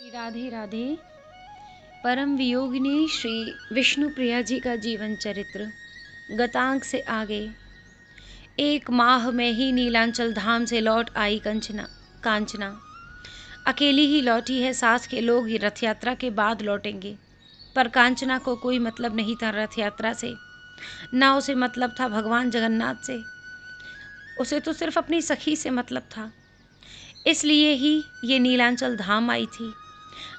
राधे राधे। परम वियोगिनी श्री विष्णु प्रिया जी का जीवन चरित्र गतांक से आगे। एक माह में ही नीलांचल धाम से लौट आई कांचना अकेली ही लौटी है। साथ के लोग ही रथ यात्रा के बाद लौटेंगे, पर कांचना को कोई मतलब नहीं था रथ यात्रा से। ना उसे मतलब था भगवान जगन्नाथ से, उसे तो सिर्फ अपनी सखी से मतलब था। इसलिए ही ये नीलांचल धाम आई थी।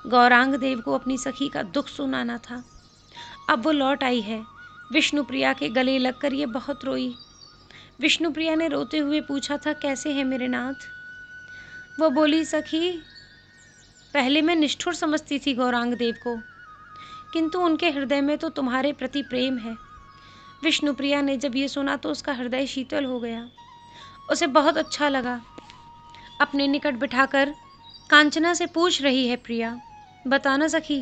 गौरांग देव को अपनी सखी का दुख सुनाना था। अब वो लौट आई है। विष्णुप्रिया के गले लगकर ये बहुत रोई। विष्णुप्रिया ने रोते हुए पूछा था, कैसे है मेरे नाथ? वो बोली, सखी, पहले मैं निष्ठुर समझती थी गौरांग देव को, किंतु उनके हृदय में तो तुम्हारे प्रति प्रेम है। विष्णुप्रिया ने जब ये सुना तो उसका हृदय शीतल हो गया। उसे बहुत अच्छा लगा। अपने निकट बिठाकर कांचना से पूछ रही है, प्रिया बताना सखी,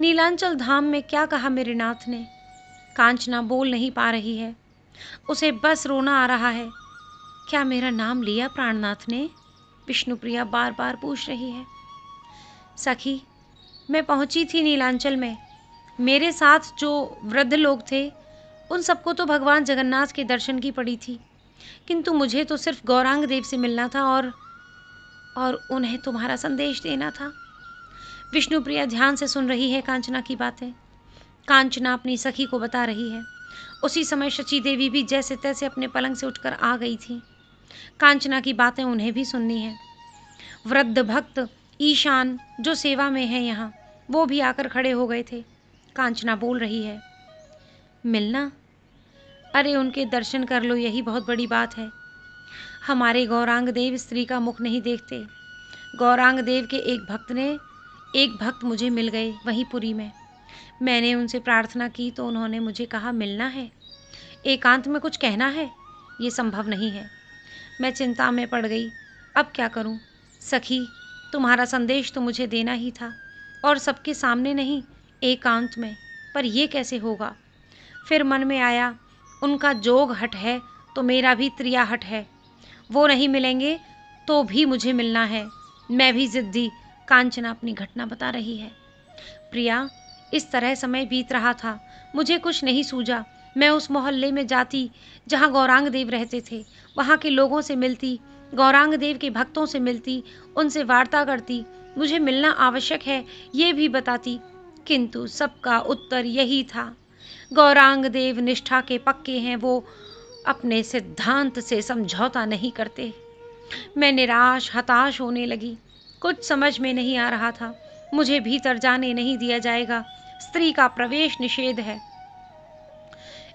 नीलांचल धाम में क्या कहा मेरे नाथ ने? कांचना बोल नहीं पा रही है, उसे बस रोना आ रहा है। क्या मेरा नाम लिया प्राणनाथ ने? विष्णुप्रिया बार बार पूछ रही है। सखी, मैं पहुंची थी नीलांचल में। मेरे साथ जो वृद्ध लोग थे उन सबको तो भगवान जगन्नाथ के दर्शन की पड़ी थी, किंतु मुझे तो सिर्फ गौरांग देव से मिलना था और उन्हें तुम्हारा संदेश देना था। विष्णुप्रिया ध्यान से सुन रही है कांचना की बातें। कांचना अपनी सखी को बता रही है। उसी समय शची देवी भी जैसे तैसे अपने पलंग से उठकर आ गई थी। कांचना की बातें उन्हें भी सुननी है। वृद्ध भक्त ईशान जो सेवा में है यहाँ, वो भी आकर खड़े हो गए थे। कांचना बोल रही है, मिलना? अरे उनके दर्शन कर लो, यही बहुत बड़ी बात है। हमारे गौरांग देव स्त्री का मुख नहीं देखते। गौरांग देव के एक भक्त मुझे मिल गए वहीं पुरी में। मैंने उनसे प्रार्थना की तो उन्होंने मुझे कहा, मिलना है, एकांत में कुछ कहना है। ये संभव नहीं है। मैं चिंता में पड़ गई। अब क्या करूं? सखी, तुम्हारा संदेश तो मुझे देना ही था, और सबके सामने नहीं, एकांत में। पर यह कैसे होगा? फिर मन में आया, उनका जोग हट है तो मेरा भी त्रिया हट है। वो नहीं मिलेंगे तो भी मुझे मिलना है। मैं भी जिद्दी। कांचना अपनी घटना बता रही है। प्रिया, इस तरह समय बीत रहा था, मुझे कुछ नहीं सूझा। मैं उस मोहल्ले में जाती जहाँ गौरांग देव रहते थे, वहाँ के लोगों से मिलती, गौरांग देव के भक्तों से मिलती, उनसे वार्ता करती, मुझे मिलना आवश्यक है ये भी बताती। किंतु सबका उत्तर यही था, गौरांग देव निष्ठा के पक्के हैं, वो अपने सिद्धांत से समझौता नहीं करते। मैं निराश हताश होने लगी। कुछ समझ में नहीं आ रहा था। मुझे भीतर जाने नहीं दिया जाएगा, स्त्री का प्रवेश निषेध है।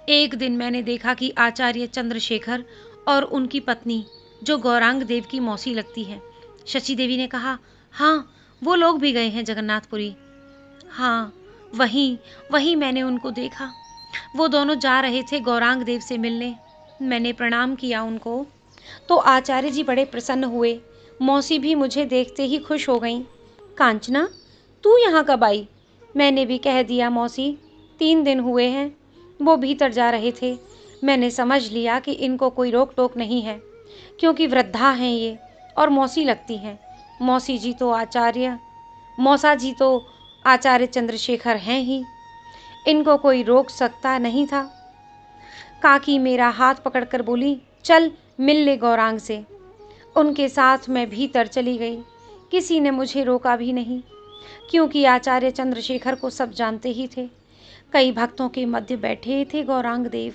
एक दिन मैंने देखा कि आचार्य चंद्रशेखर और उनकी पत्नी, जो गौरांग देव की मौसी लगती है, शची देवी ने कहा, हाँ, वो लोग भी गए हैं जगन्नाथपुरी। हाँ, वहीं मैंने उनको देखा। वो दोनों जा रहे थे गौरांग देव से मिलने। मैंने प्रणाम किया उनको तो आचार्य जी बड़े प्रसन्न हुए। मौसी भी मुझे देखते ही खुश हो गईं। कांचना, तू यहाँ कब आई? मैंने भी कह दिया, मौसी, 3 दिन हुए हैं। वो भीतर जा रहे थे। मैंने समझ लिया कि इनको कोई रोक टोक नहीं है, क्योंकि वृद्धा हैं ये और मौसी लगती हैं। मौसा जी तो आचार्य चंद्रशेखर हैं ही, इनको कोई रोक सकता नहीं था। काकी मेरा हाथ पकड़कर बोली, चल मिल ले गौरांग से। उनके साथ मैं भीतर चली गई। किसी ने मुझे रोका भी नहीं, क्योंकि आचार्य चंद्रशेखर को सब जानते ही थे। कई भक्तों के मध्य बैठे थे गौरांग देव।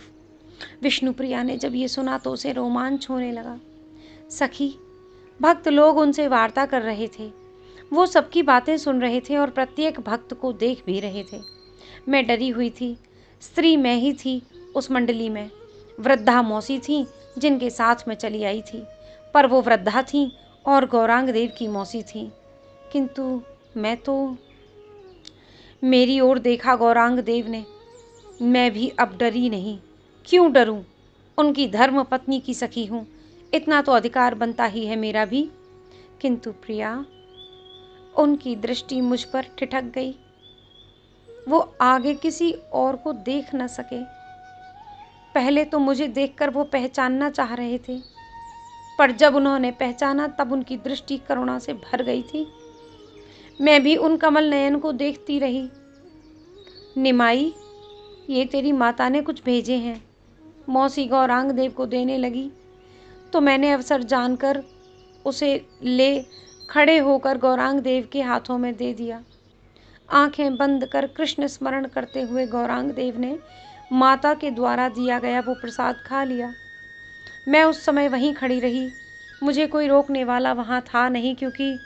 विष्णुप्रिया ने जब ये सुना तो उसे रोमांच होने लगा। सखी, भक्त लोग उनसे वार्ता कर रहे थे, वो सबकी बातें सुन रहे थे और प्रत्येक भक्त को देख भी रहे थे। मैं डरी हुई थी। स्त्री मैं ही थी उस मंडली में। वृद्धा मौसी थी जिनके साथ मैं चली आई थी, पर वो वृद्धा थी और गौरांग देव की मौसी थी। किंतु मैं तो, मेरी ओर देखा गौरांग देव ने। मैं भी अब डरी नहीं। क्यों डरूं? उनकी धर्म पत्नी की सखी हूं, इतना तो अधिकार बनता ही है मेरा भी। किंतु प्रिया, उनकी दृष्टि मुझ पर ठिठक गई। वो आगे किसी और को देख न सके। पहले तो मुझे देखकर वो पहचानना चाह रहे थे, पर जब उन्होंने पहचाना तब उनकी दृष्टि करुणा से भर गई थी। मैं भी उन कमल नयन को देखती रही। निमाई, ये तेरी माता ने कुछ भेजे हैं, मौसी गौरांग देव को देने लगी, तो मैंने अवसर जानकर उसे ले खड़े होकर गौरांग देव के हाथों में दे दिया। आंखें बंद कर कृष्ण स्मरण करते हुए गौरांग देव ने माता के द्वारा दिया गया वो प्रसाद खा लिया। मैं उस समय वहीं खड़ी रही। मुझे कोई रोकने वाला वहाँ था नहीं, क्योंकि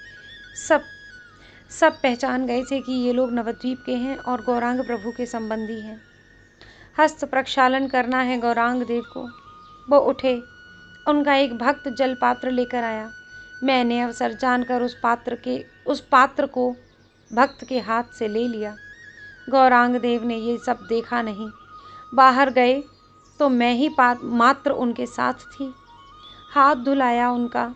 सब पहचान गए थे कि ये लोग नवद्वीप के हैं और गौरांग प्रभु के संबंधी हैं। हस्त प्रक्षालन करना है गौरांग देव को। वो उठे। उनका एक भक्त जल पात्र लेकर आया। मैंने अवसर जानकर उस पात्र को भक्त के हाथ से ले लिया। गौरांग देव ने ये सब देखा नहीं। बाहर गए तो मैं ही मात्र उनके साथ थी। हाथ धुलाया उनका।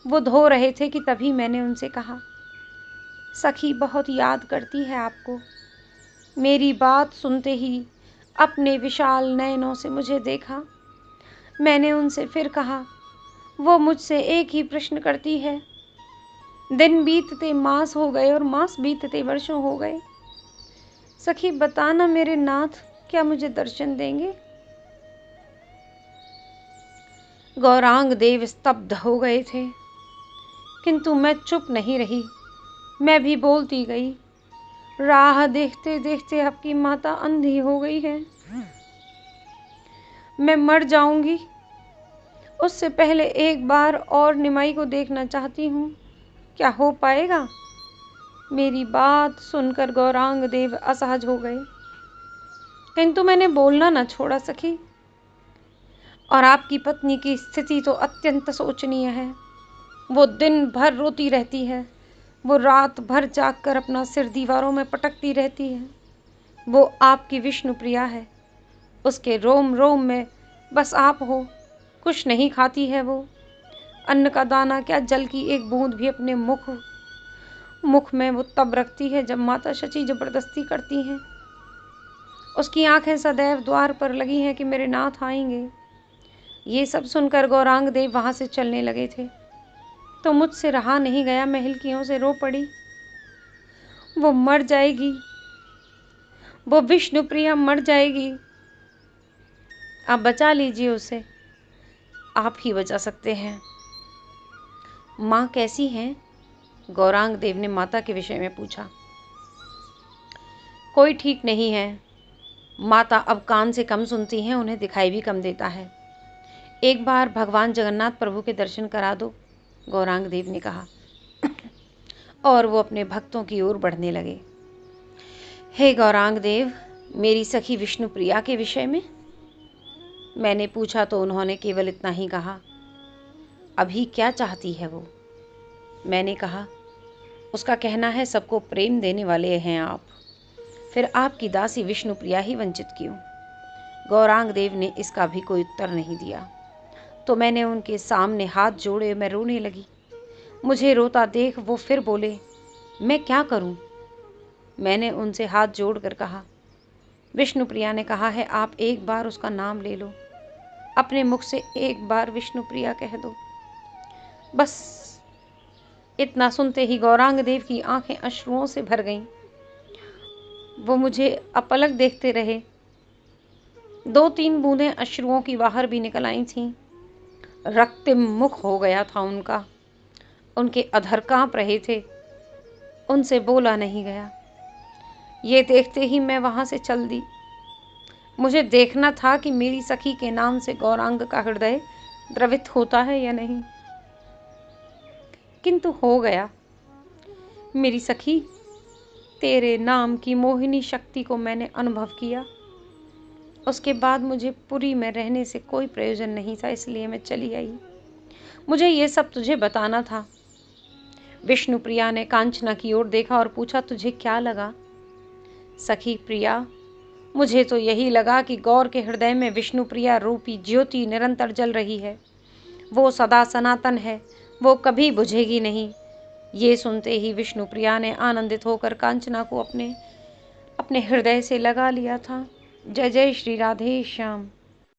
वो धो रहे थे कि तभी मैंने उनसे कहा, सखी बहुत याद करती है आपको। मेरी बात सुनते ही अपने विशाल नयनों से मुझे देखा। मैंने उनसे फिर कहा, वो मुझसे एक ही प्रश्न करती है। दिन बीतते मास हो गए और मास बीतते वर्षों हो गए। सखी बताना मेरे नाथ, क्या मुझे दर्शन देंगे? गौरांग देव स्तब्ध हो गए थे, किंतु मैं चुप नहीं रही। मैं भी बोलती गई। राह देखते देखते आपकी माता अंधी हो गई है। मैं मर जाऊंगी, उससे पहले एक बार और निमाई को देखना चाहती हूँ। क्या हो पाएगा? मेरी बात सुनकर गौरांग देव असहज हो गए, किंतु मैंने बोलना न छोड़ा सखी। और आपकी पत्नी की स्थिति तो अत्यंत शोचनीय है। वो दिन भर रोती रहती है। वो रात भर जागकर अपना सिर दीवारों में पटकती रहती है। वो आपकी विष्णु प्रिया है। उसके रोम रोम में बस आप हो। कुछ नहीं खाती है वो। अन्न का दाना क्या, जल की एक बूंद भी अपने मुख में वो तब रखती है जब माता शची जबरदस्ती करती हैं। उसकी आंखें सदैव द्वार पर लगी हैं कि मेरे नाथ आएंगे। ये सब सुनकर गौरांग देव वहां से चलने लगे थे, तो मुझसे रहा नहीं गया। मैं हिलकियों से रो पड़ी। वो मर जाएगी, वो विष्णु प्रिया मर जाएगी। आप बचा लीजिए उसे, आप ही बचा सकते हैं। माँ कैसी हैं? गौरांग देव ने माता के विषय में पूछा। कोई ठीक नहीं है। माता अब कान से कम सुनती हैं, उन्हें दिखाई भी कम देता है। एक बार भगवान जगन्नाथ प्रभु के दर्शन करा दो, गौरांग देव ने कहा। और वो अपने भक्तों की ओर बढ़ने लगे। हे गौरांग देव, मेरी सखी विष्णु प्रिया के विषय में मैंने पूछा तो उन्होंने केवल इतना ही कहा, अभी क्या चाहती है वो? मैंने कहा, उसका कहना है सबको प्रेम देने वाले हैं आप, फिर आपकी दासी विष्णु प्रिया ही वंचित क्यों? गौरांग देव ने इसका भी कोई उत्तर नहीं दिया। तो मैंने उनके सामने हाथ जोड़े, मैं रोने लगी। मुझे रोता देख वो फिर बोले, मैं क्या करूं? मैंने उनसे हाथ जोड़कर कहा, विष्णु प्रिया ने कहा है आप एक बार उसका नाम ले लो, अपने मुख से एक बार विष्णु प्रिया कह दो। बस इतना सुनते ही गौरांग देव की आंखें अश्रुओं से भर गईं। वो मुझे अपलक देखते रहे। 2-3 बूंदें अश्रुओं की बाहर भी निकल आई थीं। रक्तिम मुख हो गया था उनका। उनके अधर कांप रहे थे। उनसे बोला नहीं गया। ये देखते ही मैं वहां से चल दी। मुझे देखना था कि मेरी सखी के नाम से गौरांग का हृदय द्रवित होता है या नहीं, किंतु हो गया। मेरी सखी, तेरे नाम की मोहिनी शक्ति को मैंने अनुभव किया। उसके बाद मुझे पुरी में रहने से कोई प्रयोजन नहीं था, इसलिए मैं चली आई। मुझे ये सब तुझे बताना था। विष्णु प्रिया ने कांचना की ओर देखा और पूछा, तुझे क्या लगा? सखी प्रिया, मुझे तो यही लगा कि गौर के हृदय में विष्णु प्रिया रूपी ज्योति निरंतर जल रही है। वो सदा सनातन है, वो कभी बुझेगी नहीं। ये सुनते ही विष्णु प्रिया ने आनंदित होकर कांचना को अपने हृदय से लगा लिया था। जय जय श्री राधे श्याम।